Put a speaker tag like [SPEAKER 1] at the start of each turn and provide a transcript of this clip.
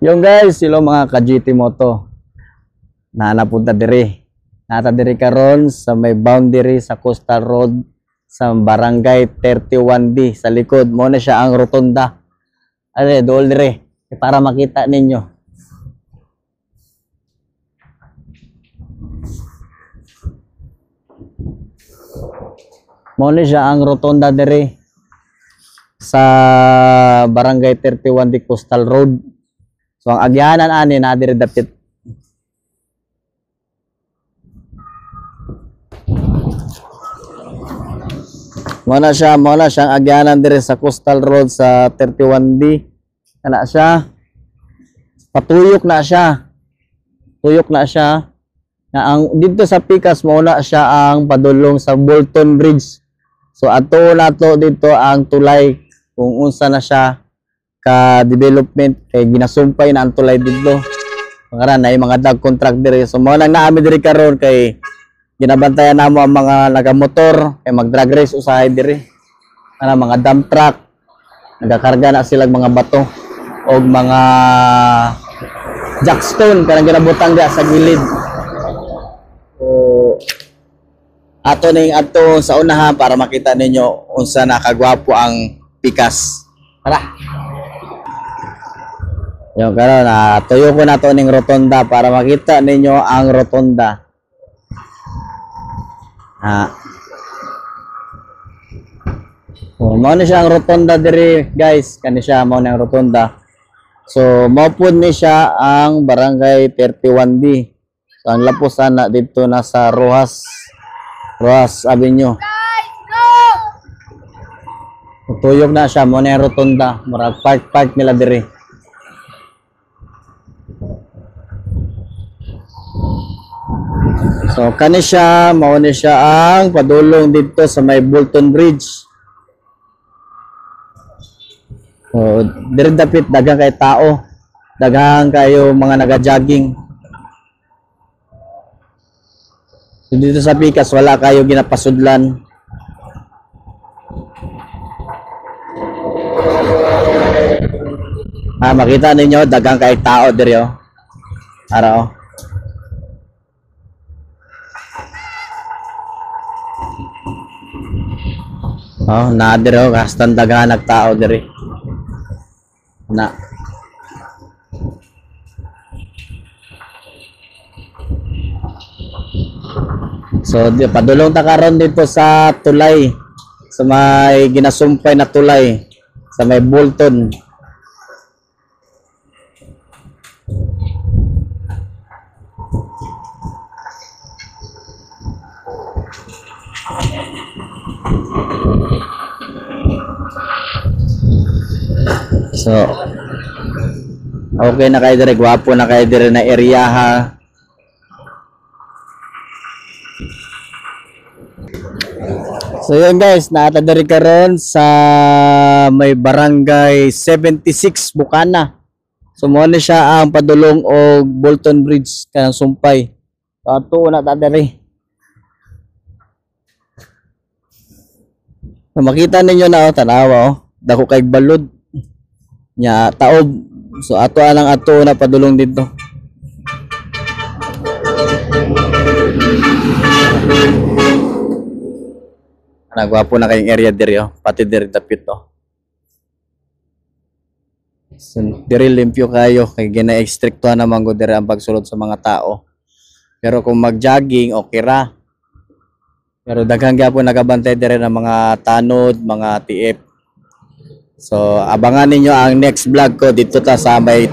[SPEAKER 1] Yung guys, silo mga ka-GT Moto. Napunta diri. Nata diri karon sa may boundary sa Coastal Road sa Barangay 31D sa likod. Mo na siya ang rotonda. Are dool diri para makita ninyo. Mo na siya ang rotonda diri sa Barangay 31D Coastal Road. So ang agyanan ani na diri dapit. Mo na siyang agyanan diri sa Coastal Road sa 31D. Kana siya. Patuyok na siya. Tuyok na siya. Na ang dito sa Pikas mo na siya ang padulong sa Bolton Bridge. So ato na to dito ang tulay kung unsa na siya ka development kay ginasumpay na ang tulay dito. Mga na mga dag contract diri. So mo lang naami diri karon kay ginabantayan namo ang mga nagamotor kay mag-drag race usahay diri. Ana mga dump truck nagakarga na sila mga bato o mga jackstone kanang ginabutang diha sa gilid. So ato ning adto sa unahan para makita ninyo unsa nakagwapo ang Pikas. Tara. Yung karon tuyo ko na to ning rotonda para makita ninyo ang rotonda. So, mao ni siya ang rotonda diri guys, kani siya mao na ang rotonda. So mao pud ni siya ang Barangay 31D. So ang lapusan na dito na sa Rojas Avenue. Tuyok na siya mao na ang rotonda, murag park nila diri. So kani siya mao ni siya ang padulong dito sa may Bolton Bridge. So diri dapit daghang kay tao, daghang kayo mga naga-jogging. So, dito sa Pikas wala kayo ginapasudlan. Makita ninyo daghang kay tao diri oh. Ara oh. Oh, na diri oh, kastan daghan nagtao diri. Na. So, padulong ta karon dito sa tulay. Sa may ginasumpay na tulay sa may Bolton. So, okay na kayo dire, gwapo na kayo dire na area ha. So yun guys, naata diri karon sa may Barangay 76 Bukana. So mo na siya ang padulong og Bolton Bridge kanang sumpay. So ato na ta diri. So, makita ninyo na tanawa oh, dako kay balod. Nya taob. So ato na padulong dito. Nagwapo na kayong area diri oh, pati diri dapit oh. So, diri limpyo kayo kay gina-extractuhan naman go diri ang pagsulod sa mga tao. Pero kung mag-jogging okay ra. Pero daghang gyapon nagabantay diri ng mga tanod, mga TF. So abangan ninyo ang next vlog ko dito ta sa may